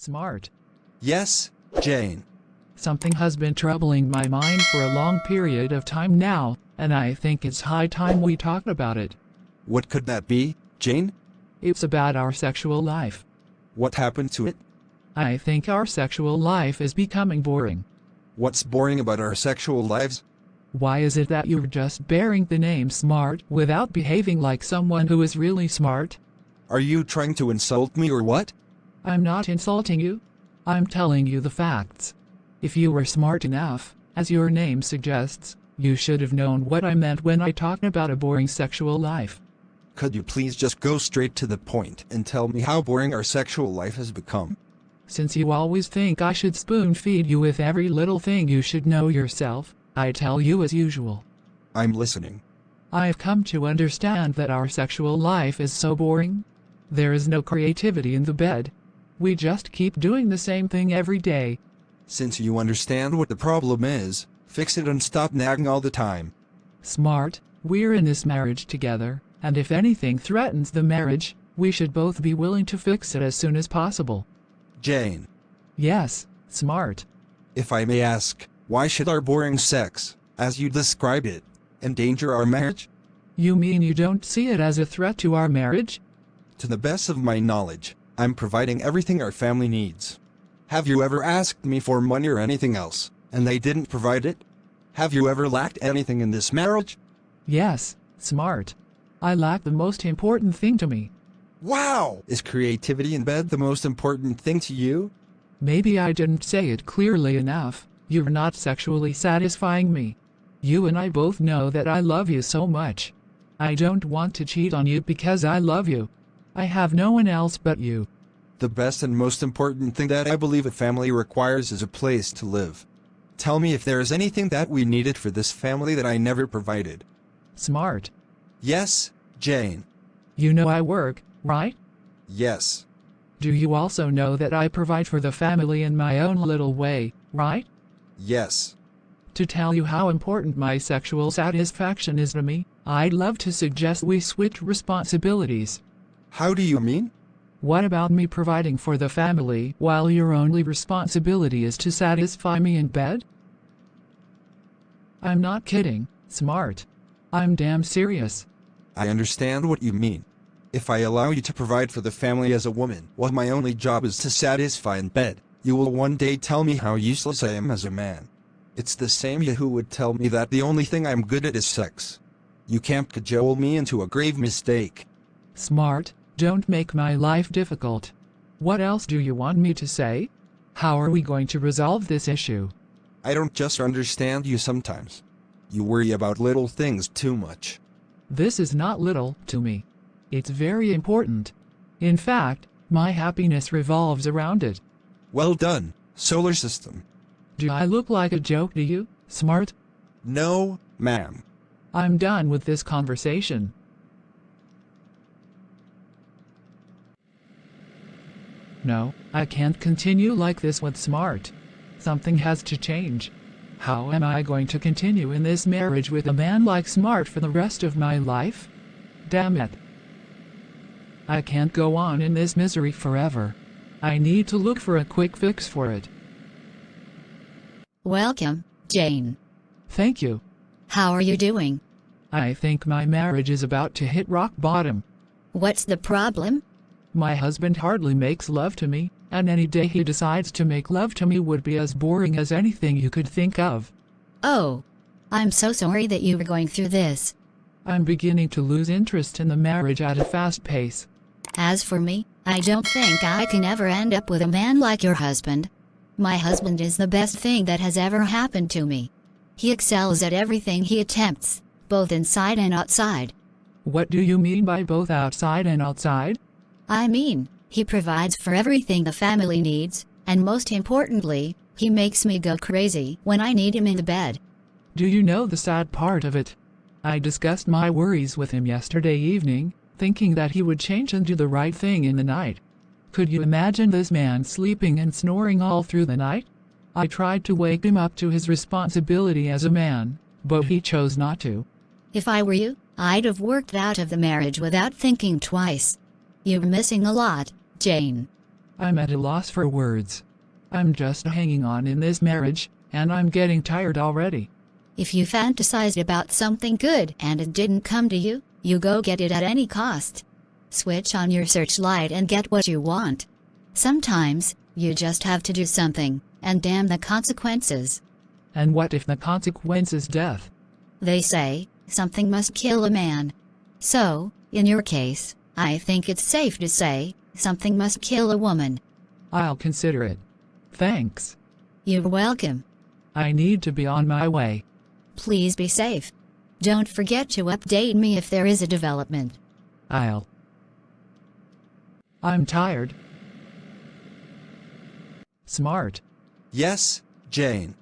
Smart. Yes, Jane. Something has been troubling my mind for a long period of time now, and I think it's high time we talked about it. What could that be, Jane? It's about our sexual life. What happened to it? I think our sexual life is becoming boring. What's boring about our sexual lives? Why is it that you're just bearing the name smart without behaving like someone who is really smart? Are you trying to insult me or what? I'm not insulting you. I'm telling you the facts. If you were smart enough, as your name suggests, you should have known what I meant when I talked about a boring sexual life. Could you please just go straight to the point and tell me how boring our sexual life has become? Since you always think I should spoon feed you with every little thing you should know yourself, I tell you as usual. I'm listening. I've come to understand that our sexual life is so boring. There is no creativity in the bed. We just keep doing the same thing every day. Since you understand what the problem is, fix it and stop nagging all the time. Smart, we're in this marriage together, and if anything threatens the marriage, we should both be willing to fix it as soon as possible. Jane. Yes, smart. If I may ask, why should our boring sex, as you describe it, endanger our marriage? You mean you don't see it as a threat to our marriage? To the best of my knowledge, I'm providing everything our family needs. Have you ever asked me for money or anything else, and they didn't provide it? Have you ever lacked anything in this marriage? Yes, smart. I lack the most important thing to me. Wow! Is creativity in bed the most important thing to you? Maybe I didn't say it clearly enough. You're not sexually satisfying me. You and I both know that I love you so much. I don't want to cheat on you because I love you. I have no one else but you. The best and most important thing that I believe a family requires is a place to live. Tell me if there is anything that we needed for this family that I never provided. Smart. Yes, Jane. You know I work, right? Yes. Do you also know that I provide for the family in my own little way, right? Yes. To tell you how important my sexual satisfaction is to me, I'd love to suggest we switch responsibilities. How do you mean? What about me providing for the family while your only responsibility is to satisfy me in bed? I'm not kidding, smart. I'm damn serious. I understand what you mean. If I allow you to provide for the family as a woman, while my only job is to satisfy in bed, you will one day tell me how useless I am as a man. It's the same you who would tell me that the only thing I'm good at is sex. You can't cajole me into a grave mistake. Smart, don't make my life difficult. What else do you want me to say? How are we going to resolve this issue? I don't just understand you sometimes. You worry about little things too much. This is not little to me. It's very important. In fact, my happiness revolves around it. Well done, solar system. Do I look like a joke to you, smart? No, ma'am. I'm done with this conversation. No, I can't continue like this with smart. Something has to change. How am I going to continue in this marriage with a man like smart for the rest of my life? Damn it. I can't go on in this misery forever. I need to look for a quick fix for it. Welcome, Jane. Thank you. How are you doing? I think my marriage is about to hit rock bottom. What's the problem? My husband hardly makes love to me, and any day he decides to make love to me would be as boring as anything you could think of. Oh, I'm so sorry that you were going through this. I'm beginning to lose interest in the marriage at a fast pace. As for me, I don't think I can ever end up with a man like your husband. My husband is the best thing that has ever happened to me. He excels at everything he attempts, both inside and outside. What do you mean by both outside and outside? I mean, he provides for everything the family needs, and most importantly, he makes me go crazy when I need him in the bed. Do you know the sad part of it? I discussed my worries with him yesterday evening, thinking that he would change and do the right thing in the night. Could you imagine this man sleeping and snoring all through the night? I tried to wake him up to his responsibility as a man, but he chose not to. If I were you, I'd have worked out of the marriage without thinking twice. You're missing a lot, Jane. I'm at a loss for words. I'm just hanging on in this marriage, and I'm getting tired already. If you fantasized about something good and it didn't come to you, you go get it at any cost. Switch on your searchlight and get what you want. Sometimes, you just have to do something, and damn the consequences. And what if the consequence is death? They say, something must kill a man. So, in your case, I think it's safe to say, something must kill a woman. I'll consider it. Thanks. You're welcome. I need to be on my way. Please be safe. Don't forget to update me if there is a development. I'm tired. Smart. Yes, Jane.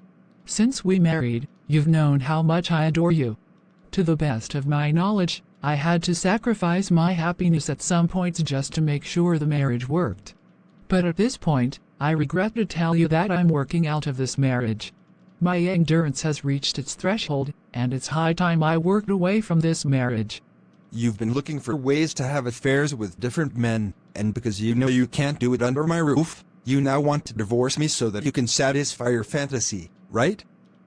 Since we married, you've known how much I adore you. To the best of my knowledge, I had to sacrifice my happiness at some points just to make sure the marriage worked. But at this point, I regret to tell you that I'm working out of this marriage. My endurance has reached its threshold, and it's high time I worked away from this marriage. You've been looking for ways to have affairs with different men, and because you know you can't do it under my roof, you now want to divorce me so that you can satisfy your fantasy, right?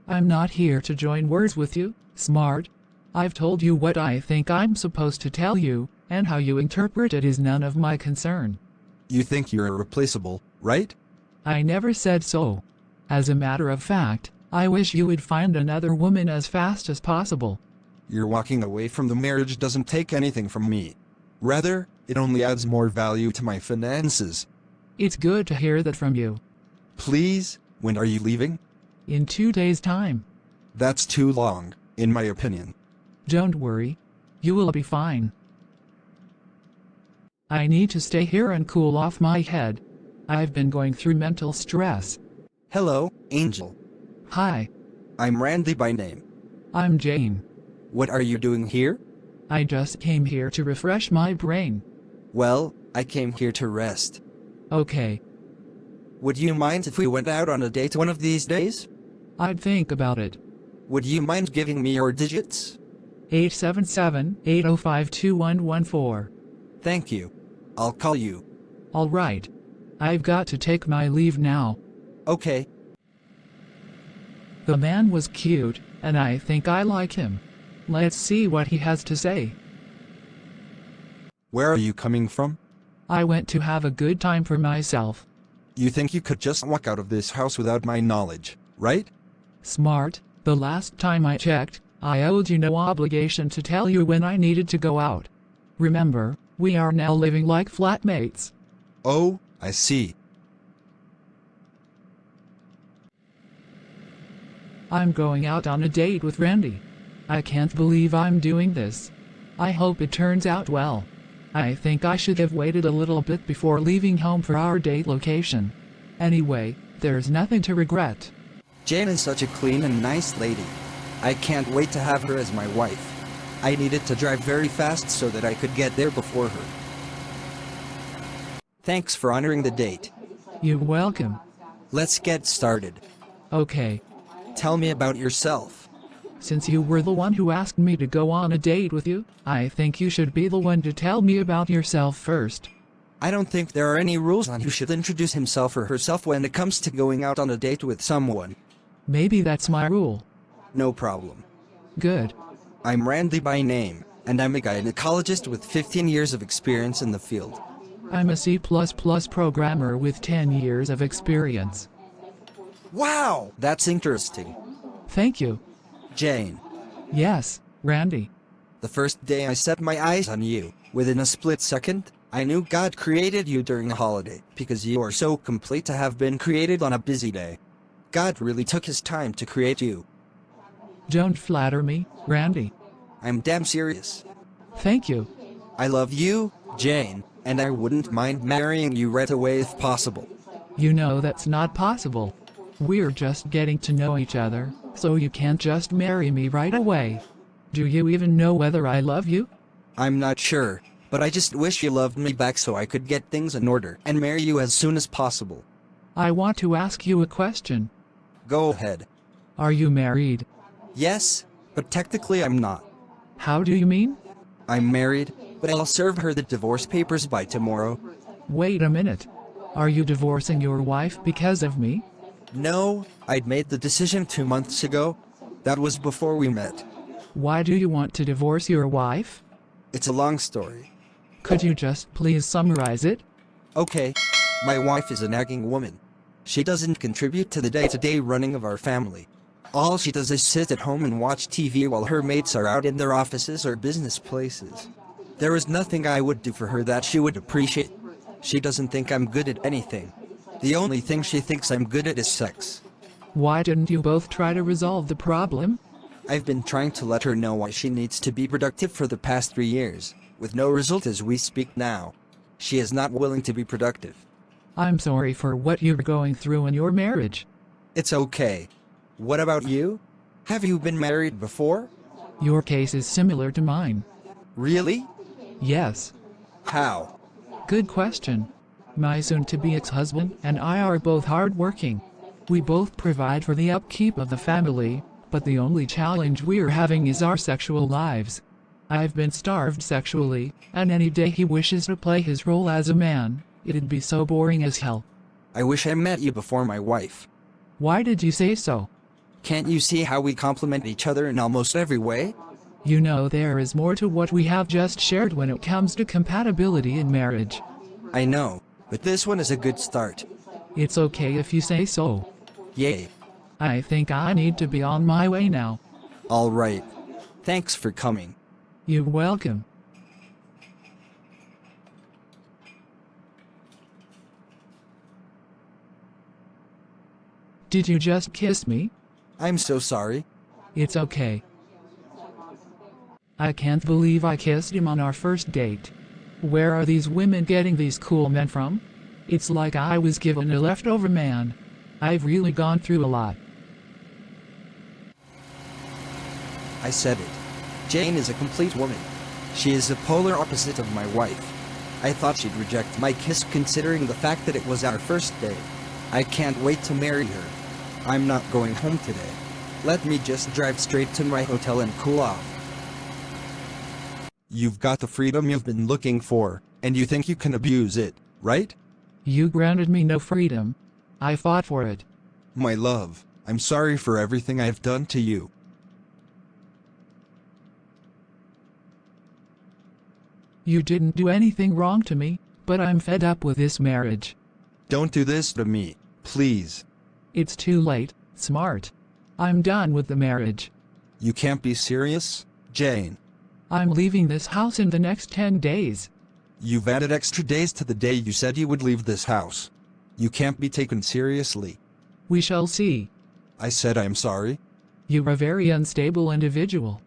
I'm not here to join words with you, Smart. I've told you what I think I'm supposed to tell you, and how you interpret it is none of my concern. You think you're irreplaceable, right? I never said so. As a matter of fact, I wish you would find another woman as fast as possible. Your walking away from the marriage doesn't take anything from me. Rather, it only adds more value to my finances. It's good to hear that from you. Please, when are you leaving? In 2 days' time. That's too long, in my opinion. Don't worry. You will be fine. I need to stay here and cool off my head. I've been going through mental stress. Hello, Angel. Hi. I'm Randy by name. I'm Jane. What are you doing here? I just came here to refresh my brain. Well, I came here to rest. Okay. Would you mind if we went out on a date one of these days? I'd think about it. Would you mind giving me your digits? 877-805-2114. Thank you. I'll call you. All right. I've got to take my leave now. Okay. The man was cute, and I think I like him. Let's see what he has to say. Where are you coming from? I went to have a good time for myself. You think you could just walk out of this house without my knowledge, right? Smart. The last time I checked, I owed you no obligation to tell you when I needed to go out. Remember, we are now living like flatmates. Oh, I see. I'm going out on a date with Randy. I can't believe I'm doing this. I hope it turns out well. I think I should have waited a little bit before leaving home for our date location. Anyway, there's nothing to regret. Jane is such a clean and nice lady. I can't wait to have her as my wife. I needed to drive very fast so that I could get there before her. Thanks for honoring the date. You're welcome. Let's get started. Okay. Tell me about yourself. Since you were the one who asked me to go on a date with you, I think you should be the one to tell me about yourself first. I don't think there are any rules on who should introduce himself or herself when it comes to going out on a date with someone. Maybe that's my rule. No problem. Good. I'm Randy by name, and I'm a gynecologist with 15 years of experience in the field. I'm a C++ programmer with 10 years of experience. Wow! That's interesting. Thank you. Jane. Yes, Randy. The first day I set my eyes on you, within a split second, I knew God created you during a holiday, because you are so complete to have been created on a busy day. God really took his time to create you. Don't flatter me, Randy. I'm damn serious. Thank you. I love you, Jane, and I wouldn't mind marrying you right away if possible. You know that's not possible. We're just getting to know each other, so you can't just marry me right away. Do you even know whether I love you? I'm not sure, but I just wish you loved me back so I could get things in order and marry you as soon as possible. I want to ask you a question. Go ahead. Are you married? Yes, but technically I'm not. How do you mean? I'm married, but I'll serve her the divorce papers by tomorrow. Wait a minute. Are you divorcing your wife because of me? No, I'd made the decision 2 months ago. That was before we met. Why do you want to divorce your wife? It's a long story. Could you just please summarize it? Okay, my wife is a nagging woman. She doesn't contribute to the day-to-day running of our family. All she does is sit at home and watch TV while her mates are out in their offices or business places. There is nothing I would do for her that she would appreciate. She doesn't think I'm good at anything. The only thing she thinks I'm good at is sex. Why didn't you both try to resolve the problem? I've been trying to let her know why she needs to be productive for the past 3 years, with no result as we speak now. She is not willing to be productive. I'm sorry for what you're going through in your marriage. It's okay. What about you? Have you been married before? Your case is similar to mine. Really? Yes. How? Good question. My soon-to-be ex-husband and I are both hard-working. We both provide for the upkeep of the family, but the only challenge we're having is our sexual lives. I've been starved sexually, and any day he wishes to play his role as a man, it'd be so boring as hell. I wish I met you before my wife. Why did you say so? Can't you see how we complement each other in almost every way? You know there is more to what we have just shared when it comes to compatibility in marriage. I know, but this one is a good start. It's okay if you say so. Yay. I think I need to be on my way now. All right. Thanks for coming. You're welcome. Did you just kiss me? I'm so sorry. It's okay. I can't believe I kissed him on our first date. Where are these women getting these cool men from? It's like I was given a leftover man. I've really gone through a lot. I said it. Jane is a complete woman. She is the polar opposite of my wife. I thought she'd reject my kiss considering the fact that it was our first date. I can't wait to marry her. I'm not going home today. Let me just drive straight to my hotel and cool off. You've got the freedom you've been looking for, and you think you can abuse it, right? You granted me no freedom. I fought for it. My love, I'm sorry for everything I've done to you. You didn't do anything wrong to me, but I'm fed up with this marriage. Don't do this to me, please. It's too late, Smart. I'm done with the marriage. You can't be serious, Jane. I'm leaving this house in the next 10 days. You've added extra days to the day you said you would leave this house. You can't be taken seriously. We shall see. I said I'm sorry. You're a very unstable individual.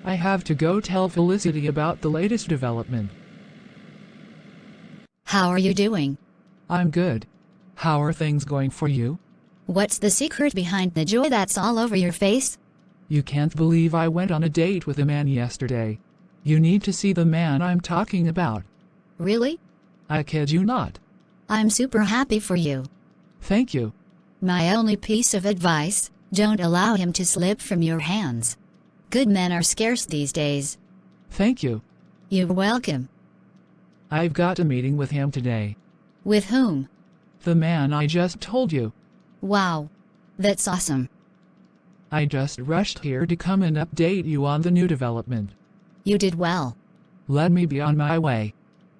I have to go tell Felicity about the latest development. How are you doing? I'm good. How are things going for you? What's the secret behind the joy that's all over your face? You can't believe I went on a date with a man yesterday. You need to see the man I'm talking about. Really? I kid you not. I'm super happy for you. Thank you. My only piece of advice, don't allow him to slip from your hands. Good men are scarce these days. Thank you. You're welcome. I've got a meeting with him today. With whom? The man I just told you. Wow. That's awesome. I just rushed here to come and update you on the new development. You did well. Let me be on my way.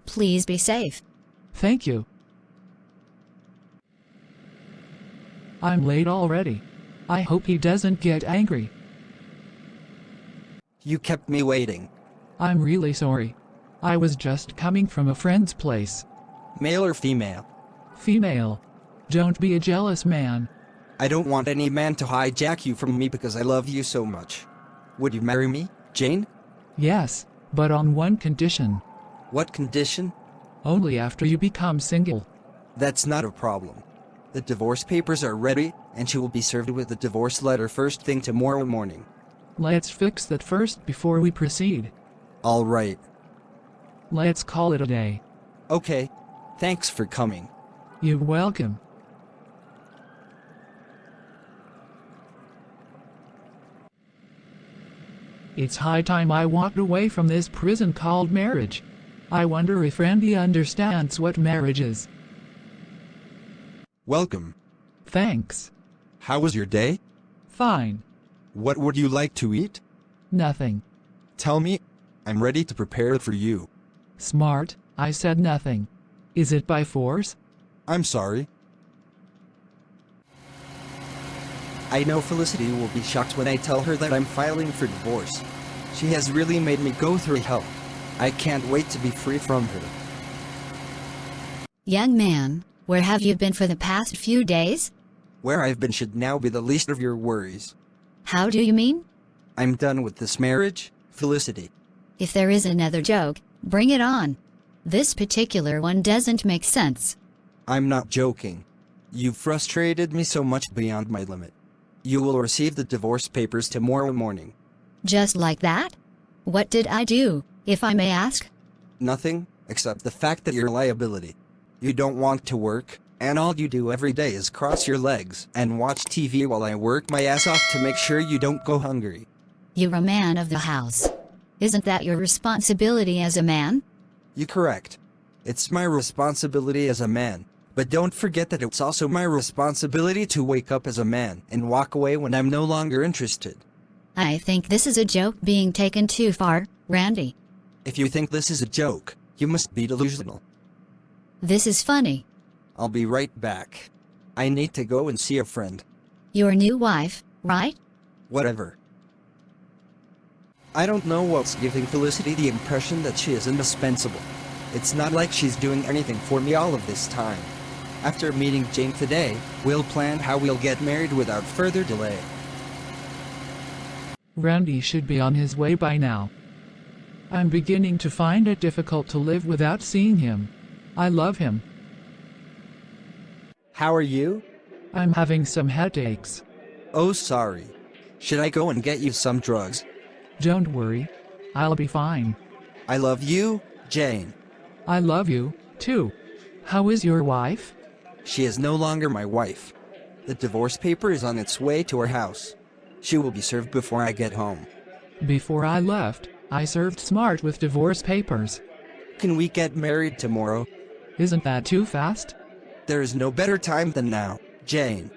Please be safe. Thank you. I'm late already. I hope he doesn't get angry. You kept me waiting. I'm really sorry. I was just coming from a friend's place. Male or female? Female. Don't be a jealous man. I don't want any man to hijack you from me because I love you so much. Would you marry me, Jane? Yes, but on one condition. What condition? Only after you become single. That's not a problem. The divorce papers are ready, and she will be served with the divorce letter first thing tomorrow morning. Let's fix that first before we proceed. All right. Let's call it a day. Okay. Thanks for coming. You're welcome. It's high time I walked away from this prison called marriage. I wonder if Randy understands what marriage is. Welcome. Thanks. How was your day? Fine. What would you like to eat? Nothing. Tell me. I'm ready to prepare it for you. Smart, I said nothing. Is it by force? I'm sorry. I know Felicity will be shocked when I tell her that I'm filing for divorce. She has really made me go through hell. I can't wait to be free from her. Young man, where have you been for the past few days? Where I've been should now be the least of your worries. How do you mean? I'm done with this marriage, Felicity. If there is another joke, bring it on. This particular one doesn't make sense. I'm not joking. You've frustrated me so much beyond my limit. You will receive the divorce papers tomorrow morning. Just like that? What did I do, if I may ask? Nothing, except the fact that you're a liability. You don't want to work, and all you do every day is cross your legs and watch TV while I work my ass off to make sure you don't go hungry. You're a man of the house. Isn't that your responsibility as a man? You're correct. It's my responsibility as a man. But don't forget that it's also my responsibility to wake up as a man and walk away when I'm no longer interested. I think this is a joke being taken too far, Randy. If you think this is a joke, you must be delusional. This is funny. I'll be right back. I need to go and see a friend. Your new wife, right? Whatever. I don't know what's giving Felicity the impression that she is indispensable. It's not like she's doing anything for me all of this time. After meeting Jane today, we'll plan how we'll get married without further delay. Randy should be on his way by now. I'm beginning to find it difficult to live without seeing him. I love him. How are you? I'm having some headaches. Oh, sorry. Should I go and get you some drugs? Don't worry. I'll be fine. I love you, Jane. I love you, too. How is your wife? She is no longer my wife. The divorce paper is on its way to her house. She will be served before I get home. Before I left, I served Smart with divorce papers. Can we get married tomorrow? Isn't that too fast? There is no better time than now, Jane.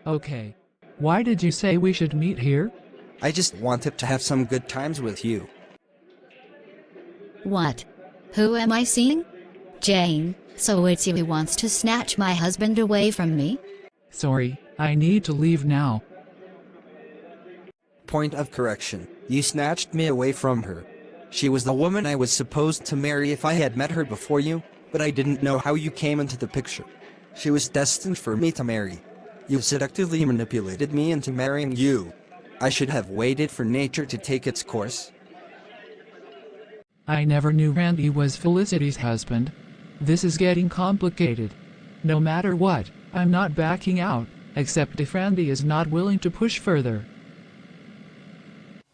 Okay. Why did you say we should meet here? I just wanted to have some good times with you. What? Who am I seeing? Jane, so it's you who wants to snatch my husband away from me? Sorry, I need to leave now. Point of correction. You snatched me away from her. She was the woman I was supposed to marry if I had met her before you, but I didn't know how you came into the picture. She was destined for me to marry. You seductively manipulated me into marrying you. I should have waited for nature to take its course. I never knew Randy was Felicity's husband. This is getting complicated. No matter what, I'm not backing out, except if Randy is not willing to push further.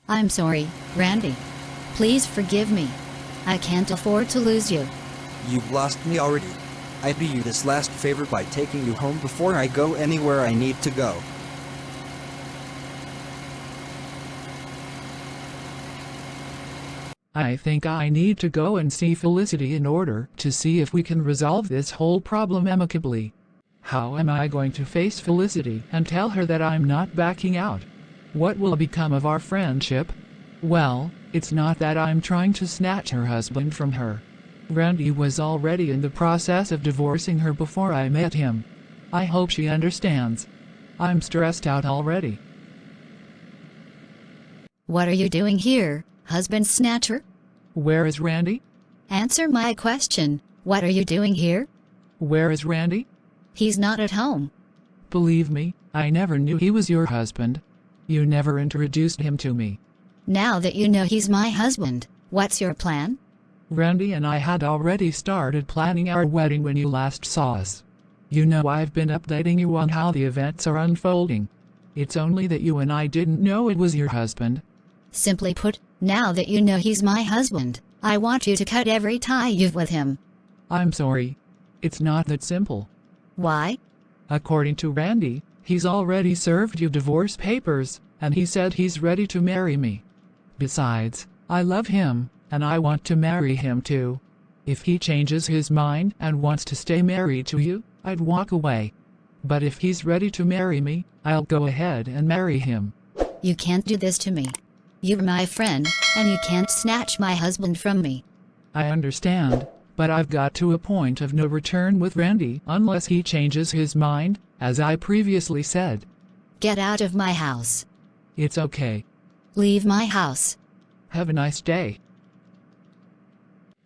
I'm sorry, Randy. Please forgive me. I can't afford to lose you. You've lost me already. I do you this last favor by taking you home before I go anywhere I need to go. I think I need to go and see Felicity in order to see if we can resolve this whole problem amicably. How am I going to face Felicity and tell her that I'm not backing out? What will become of our friendship? Well, it's not that I'm trying to snatch her husband from her. Randy was already in the process of divorcing her before I met him. I hope she understands. I'm stressed out already. What are you doing here, husband snatcher? Where is Randy? Answer my question. What are you doing here? Where is Randy? He's not at home. Believe me, I never knew he was your husband. You never introduced him to me. Now that you know he's my husband, what's your plan? Randy and I had already started planning our wedding when you last saw us. You know I've been updating you on how the events are unfolding. It's only that you and I didn't know it was your husband. Simply put, now that you know he's my husband, I want you to cut every tie you've with him. I'm sorry. It's not that simple. Why? According to Randy, he's already served you divorce papers, and he said he's ready to marry me. Besides, I love him, and I want to marry him too. If he changes his mind and wants to stay married to you, I'd walk away. But if he's ready to marry me, I'll go ahead and marry him. You can't do this to me. You're my friend, and you can't snatch my husband from me. I understand, but I've got to a point of no return with Randy unless he changes his mind, as I previously said. Get out of my house. It's okay. Leave my house. Have a nice day.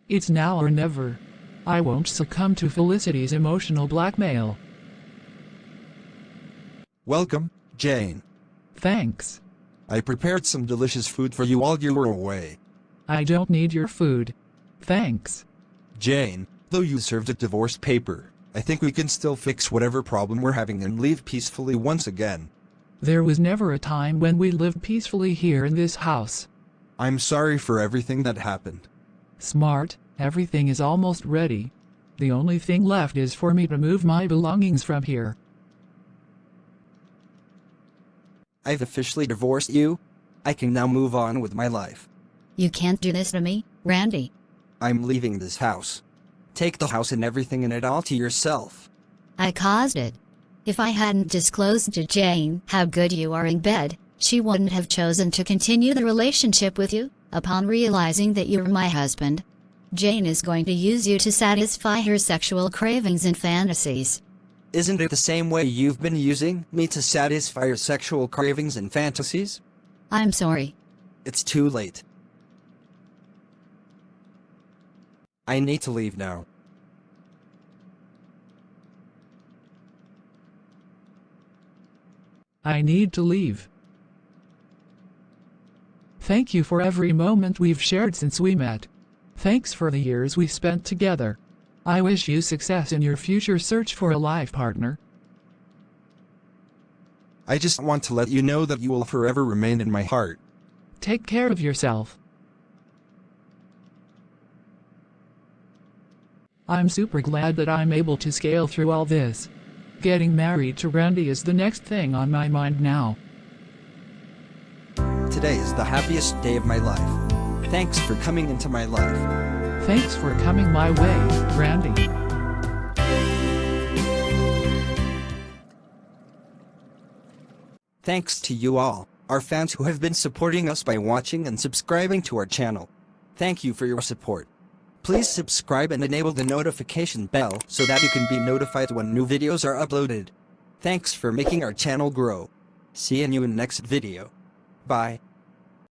It's now or never. I won't succumb to Felicity's emotional blackmail. Welcome, Jane. Thanks. I prepared some delicious food for you while you were away. I don't need your food. Thanks. Jane, though you served a divorce paper, I think we can still fix whatever problem we're having and leave peacefully once again. There was never a time when we lived peacefully here in this house. I'm sorry for everything that happened. Smart, everything is almost ready. The only thing left is for me to move my belongings from here. I've officially divorced you. I can now move on with my life. You can't do this to me, Randy. I'm leaving this house. Take the house and everything in it all to yourself. I caused it. If I hadn't disclosed to Jane how good you are in bed, she wouldn't have chosen to continue the relationship with you. Upon realizing that you're my husband, Jane is going to use you to satisfy her sexual cravings and fantasies. Isn't it the same way you've been using me to satisfy your sexual cravings and fantasies? I'm sorry. It's too late. I need to leave now. I need to leave. Thank you for every moment we've shared since we met. Thanks for the years we spent together. I wish you success in your future search for a life partner. I just want to let you know that you will forever remain in my heart. Take care of yourself. I'm super glad that I'm able to scale through all this. Getting married to Randy is the next thing on my mind now. Today is the happiest day of my life. Thanks for coming into my life. Thanks for coming my way, Randy. Thanks to you all, our fans who have been supporting us by watching and subscribing to our channel. Thank you for your support. Please subscribe and enable the notification bell so that you can be notified when new videos are uploaded. Thanks for making our channel grow. See you in next video. Bye.